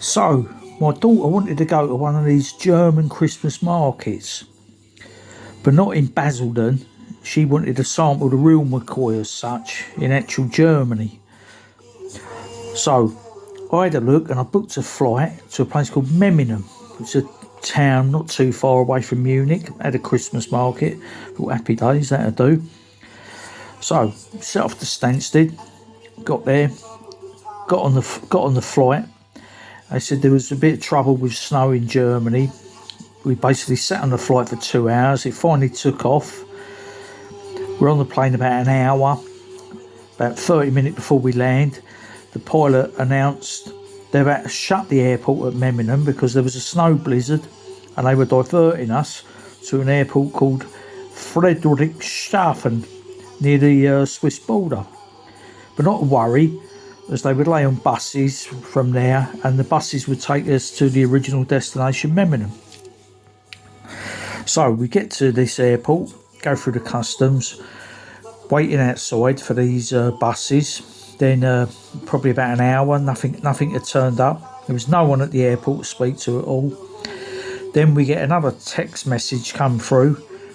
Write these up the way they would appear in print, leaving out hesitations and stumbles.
So, my daughter wanted to go to one of these German Christmas markets, but not in Basildon. She wanted to sample the real McCoy as such in actual Germany. So, I had a look and I booked a flight to a place called Memmingen, which is a town not too far away from Munich. Had a Christmas market. Thought happy days, that'll do. So, set off to Stansted, got there, got on the flight. They said there was a bit of trouble with snow in Germany. We basically sat on the flight for 2 hours. It finally took off. We're on the plane about an hour. About 30 minutes before we land, the pilot announced they were about to shut the airport at Memmingen because there was a snow blizzard, and they were diverting us to an airport called Friedrichshafen near the Swiss border. But not to worry, as they would lay on buses from there, and the buses would take us to the original destination, Memmingen. So we get to this airport, go through the customs, waiting outside for these buses. Then probably about an hour, nothing had turned up. There was no one at the airport to speak to at all. Then we get another text message come through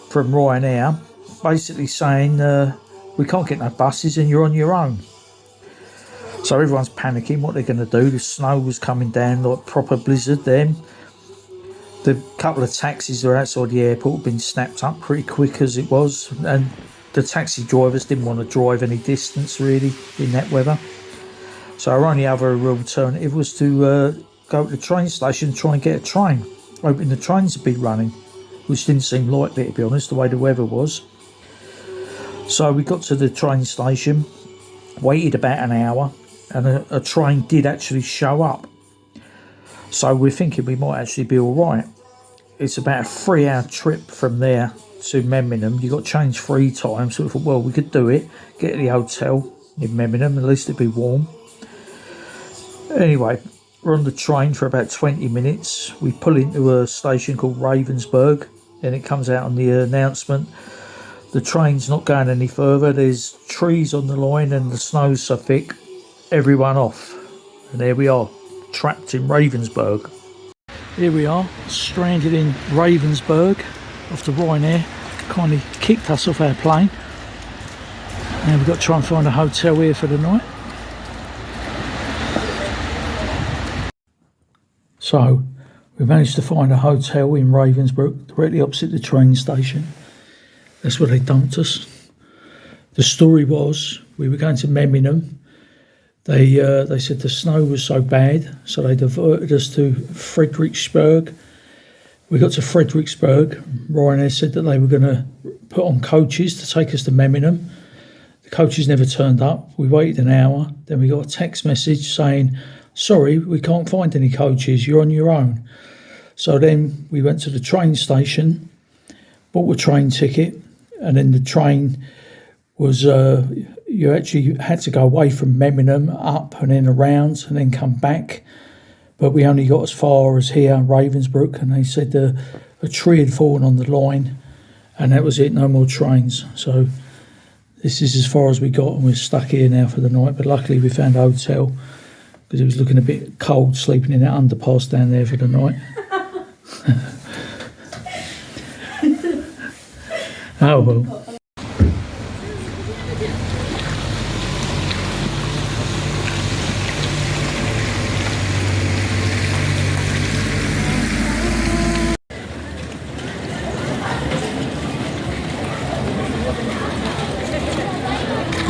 from Ryanair, basically saying we can't get no buses and you're on your own. So everyone's panicking, what they're going to do. The snow was coming down like proper blizzard then. The couple of taxis that are outside the airport had been snapped up pretty quick as it was, and the taxi drivers didn't want to drive any distance really in that weather. So our only other alternative was to go to the train station and try and get a train, hoping the trains would be running, which didn't seem likely, to be honest, the way the weather was. So we got to the train station, waited about an hour, and a train did actually show up. So we're thinking we might actually be all right. It's about a 3-hour trip from there to Memmingen. You got to change 3 times, so we thought, well, we could do it, get to the hotel in Memmingen, at least it'd be warm. Anyway, we're on the train for about 20 minutes. We pull into a station called Ravensburg, and it comes out on the announcement the train's not going any further. There's trees on the line and the snow's so thick, everyone off. And there we are, trapped in Ravensburg. Here we are, stranded in Ravensburg after Ryanair kindly kicked us off our plane. And we've got to try and find a hotel here for the night. So we managed to find a hotel in Ravensburg, directly opposite the train station. That's where they dumped us. The story was we were going to Memmingen. They said the snow was so bad, so they diverted us to Friedrichshafen. We got to Friedrichshafen. Ryanair said that they were going to put on coaches to take us to Memmingen. The coaches never turned up. We waited an hour. Then we got a text message saying, sorry, we can't find any coaches. You're on your own. So then we went to the train station, bought a train ticket, and then the train was, you actually had to go away from Memmingen, up and then around and then come back. But we only got as far as here, Ravensbrück, and they said a tree had fallen on the line, and that was it, no more trains. So this is as far as we got, and we're stuck here now for the night. But luckily we found a hotel, because it was looking a bit cold sleeping in that underpass down there for the night. Oh well.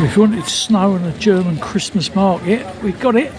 If you wanted snow and a German Christmas market, we got it.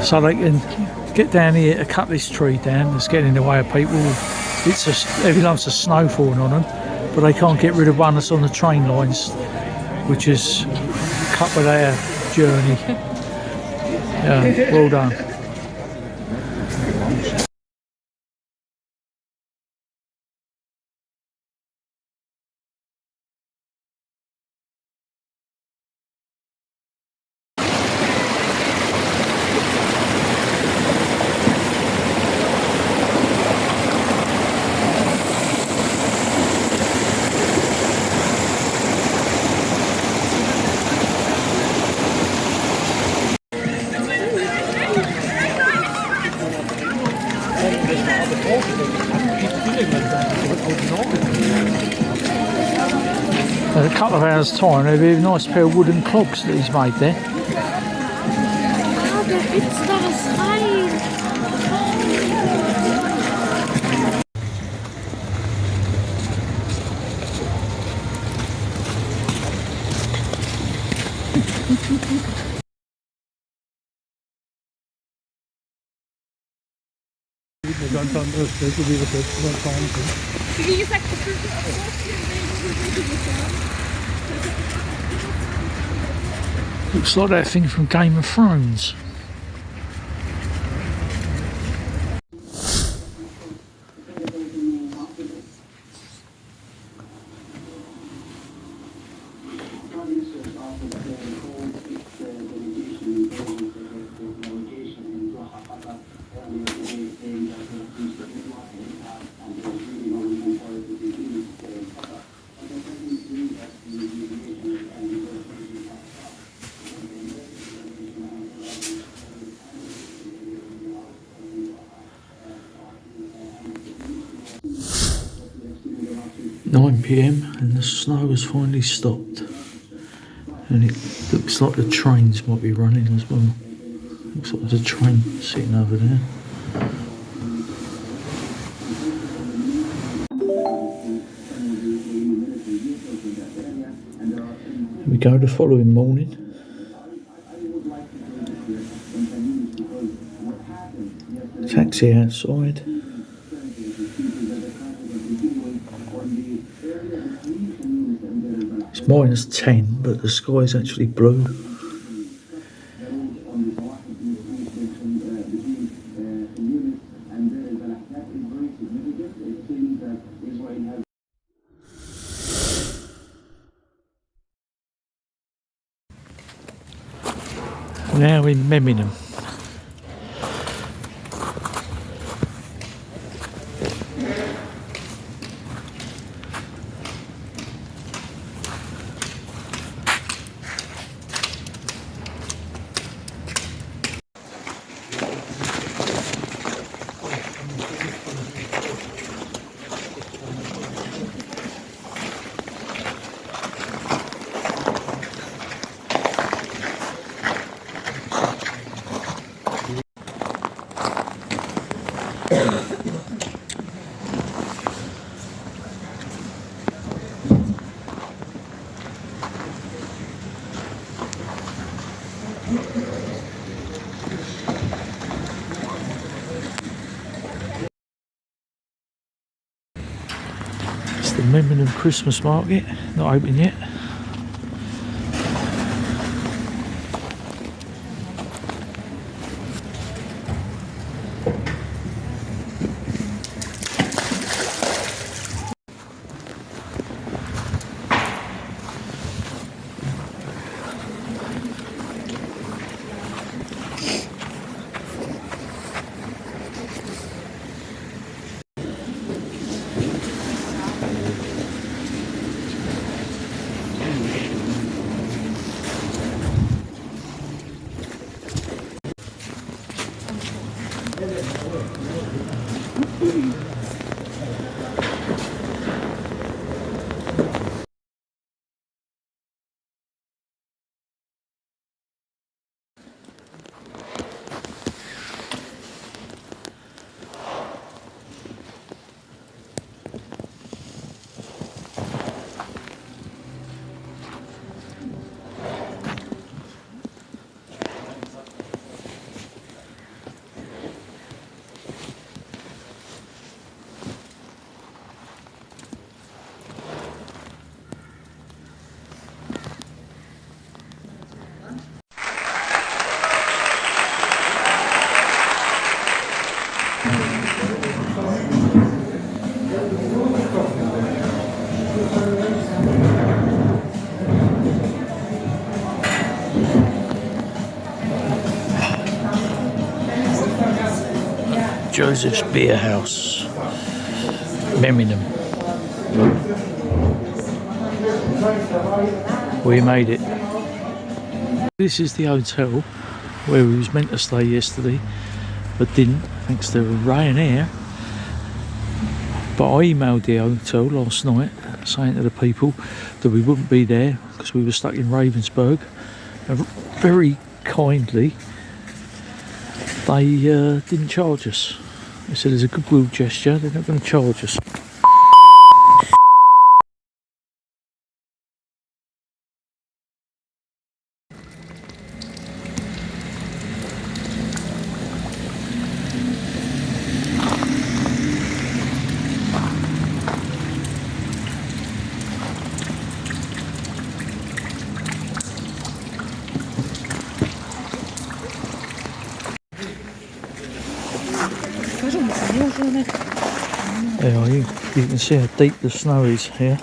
So they can get down here to cut this tree down. It's getting in the way of people. Every loves the snow falling on them, but they can't get rid of one that's on the train lines, which is a couple of hour journey. Yeah, well done. In a couple of hours' time, there'll be a nice pair of wooden clogs that he's made there. Ja, der Witz da was rein. Wie gesagt, das ist Looks like that thing from Game of Thrones. PM and the snow has finally stopped, and it looks like the trains might be running as well. Looks like there's a train sitting over there. Here we go the following morning. Taxi outside. It's -10, but the sky's actually blue. Now in Memmingen. It's the Memmingen Christmas market, not open yet. Joseph's Beer House, Memmingen. We made it. This is the hotel where we was meant to stay yesterday, but didn't, thanks to Ryanair. But I emailed the hotel last night saying to the people that we wouldn't be there because we were stuck in Ravensburg. And very kindly, they didn't charge us. They said as a goodwill gesture, they're not going to charge us. Yeah, you can see how deep the snow is here.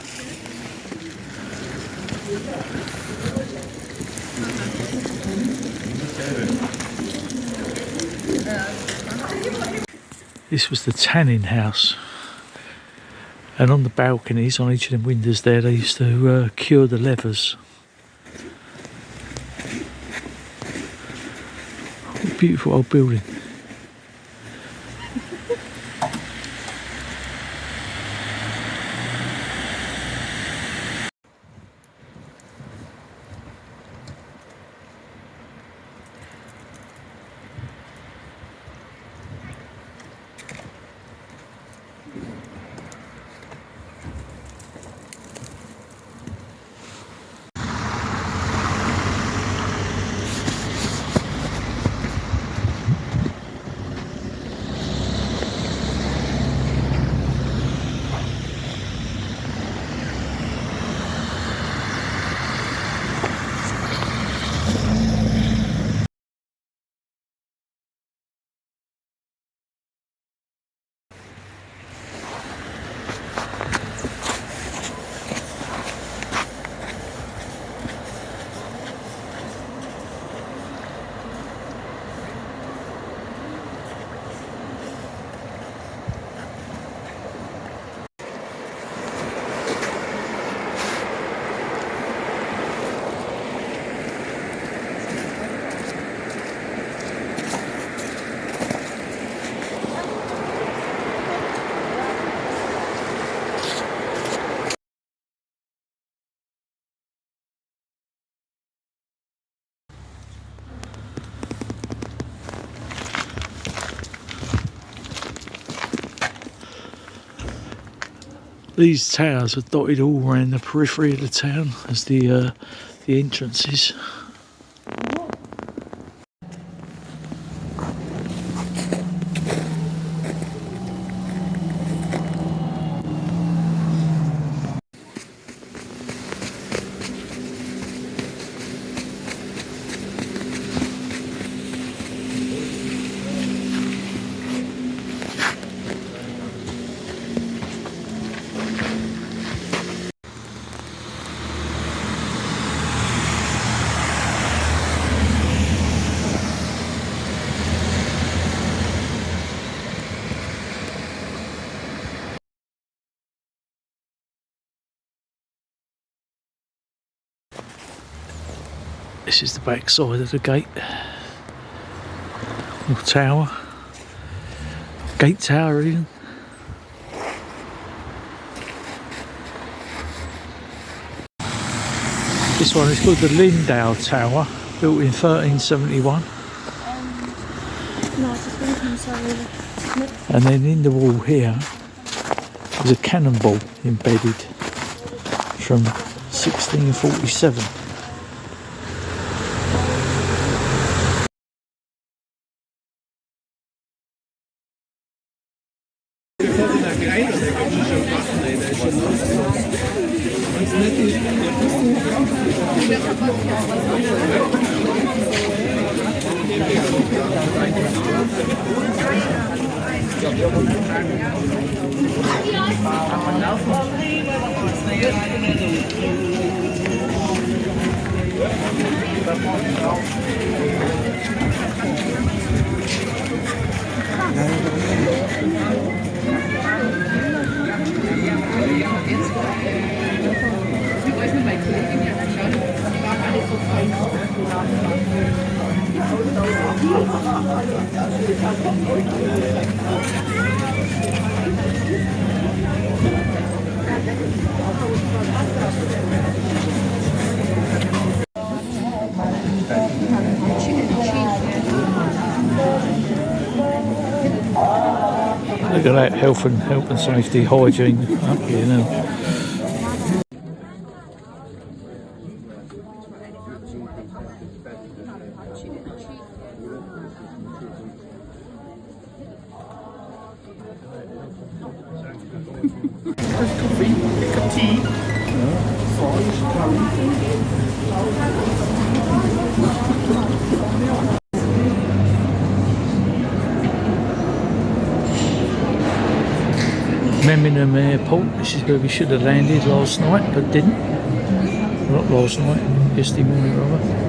This was the tanning house, and on the balconies on each of them windows there they used to cure the leathers. What a beautiful old building. These towers are dotted all around the periphery of the town as the entrances. This is the back side of the gate. Little tower. Gate tower even. This one is called the Lindau Tower, built in 1371. And then in the wall here is a cannonball embedded from 1647. Look at that health and safety, hygiene up here now. Coffee, cup of tea. Memmingen Airport. This is where we should have landed last night, but didn't. Not last night, yesterday morning rather.